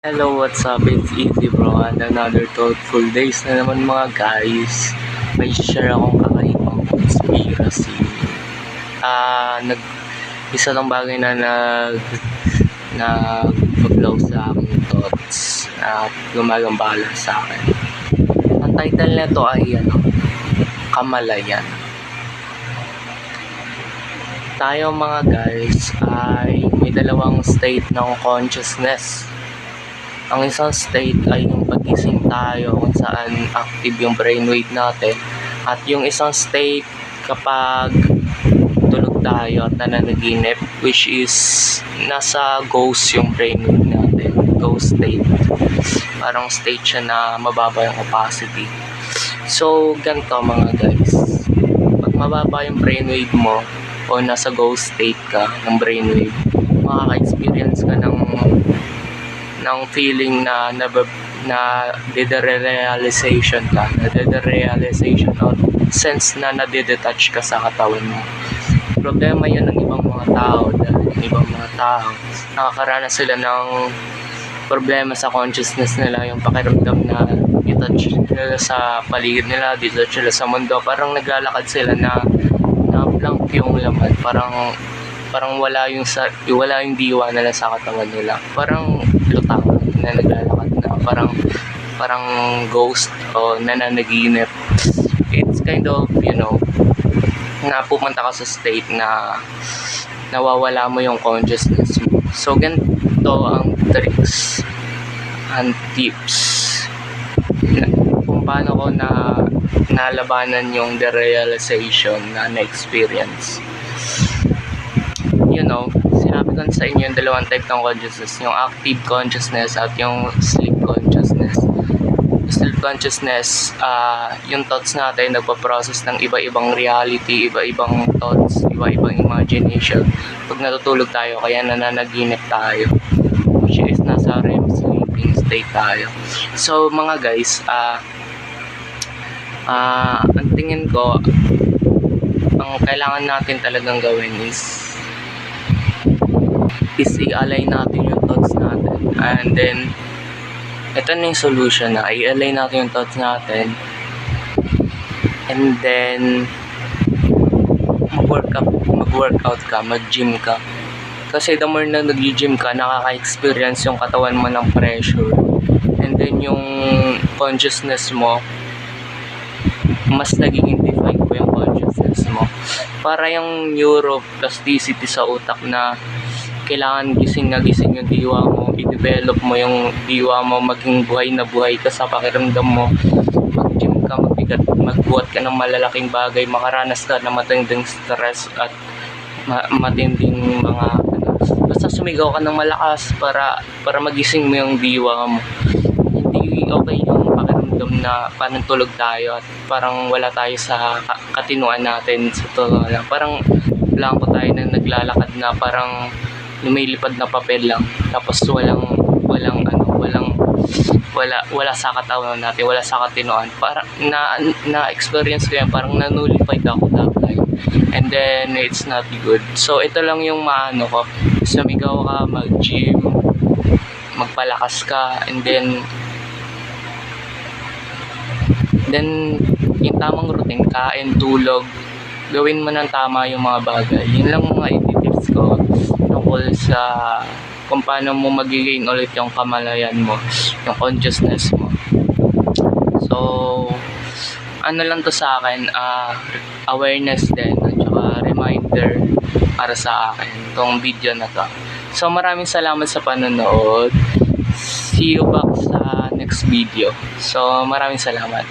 Hello, what's up? It's Easy Bro and another thoughtful days na naman mga guys. May share akong kakaibang conspiracy. Isa lang bagay na nag-flow sa aking thoughts at gumagambala sa akin. Ang title nito ay Kamalayan. Tayo mga guys ay may dalawang state ng consciousness. Ang isang state ay yung pagising tayo kung saan active yung brainwave natin. At yung isang state kapag tulog tayo at nananaginip, which is nasa ghost yung brainwave natin. Ghost state. Parang state siya na mababa yung opacity. So, ganito mga guys. Pag mababa yung brainwave mo o nasa ghost state ka ng brainwave, makaka-experience ka ng feeling na de-realization ka, de-realization of sense na nadedetach ka sa katawan mo. Problema yun ng ibang mga tao dahil yung ibang mga tao nakakaranas sila ng problema sa consciousness nila, yung pakiramdam na detach nila sa paligid nila, detach sila sa mundo, parang naglalakad sila na blank yung laman, parang wala yung diwa nila sa katawan nila, parang lutang na naglalakad na parang ghost o nananaginip. It's kind of na pupunta ka sa state na nawawala mo yung consciousness mo. So ganito ang tricks and tips kung paano ko nalabanan yung derealization na na-experience. Sinabi ko sa inyo yung dalawang type ng consciousness, yung active consciousness at yung sleep consciousness. Sleep consciousness, yung thoughts natin nagpa-process ng iba-ibang reality, iba-ibang thoughts, iba-ibang imagination. Pag natutulog tayo, kaya nananaginip tayo, which is nasa REM sleeping state tayo. So mga guys, ang tingin ko, ang kailangan natin talagang gawin is i-align natin yung thoughts natin, and then ito na yung solution na i-align natin yung thoughts natin, and then mag-workout ka, mag-gym ka, kasi the more na nag-gym ka, nakaka-experience yung katawan mo ng pressure, and then yung consciousness mo mas naging defined po yung consciousness mo, para yung neuroplasticity sa utak na kailangan gising yung diwa mo, i-develop mo yung diwa mo, maging buhay na buhay ka sa pakiramdam mo, mag-gym ka, magbuhat ka ng malalaking bagay, makaranas ka ng matinding stress at matinding mga basta sumigaw ka ng malakas para magising mo yung diwa mo. Hindi okay yung pakiramdam na parang tulog tayo at parang wala tayo sa katinuan natin, sa totoo lang. Parang blanco tayo na naglalakad na parang lumilipad na papel lang, tapos wala sa katawan natin, wala sa katinuan. Parang na-experience ko yan, parang nanulified ako that time, and then it's not good. So ito lang yung maano ko, sumigaw ka, mag-gym, magpalakas ka, and then yung tamang routine, kain, tulog, gawin mo ng tama yung mga bagay. Yun lang mga tips ko tungkol sa kung paano mo mag-gain ulit yung kamalayan mo, yung consciousness mo. So ano lang to sa akin, awareness din at saka reminder para sa akin tong video na to. So maraming salamat sa panonood. See you back sa next video. So maraming salamat.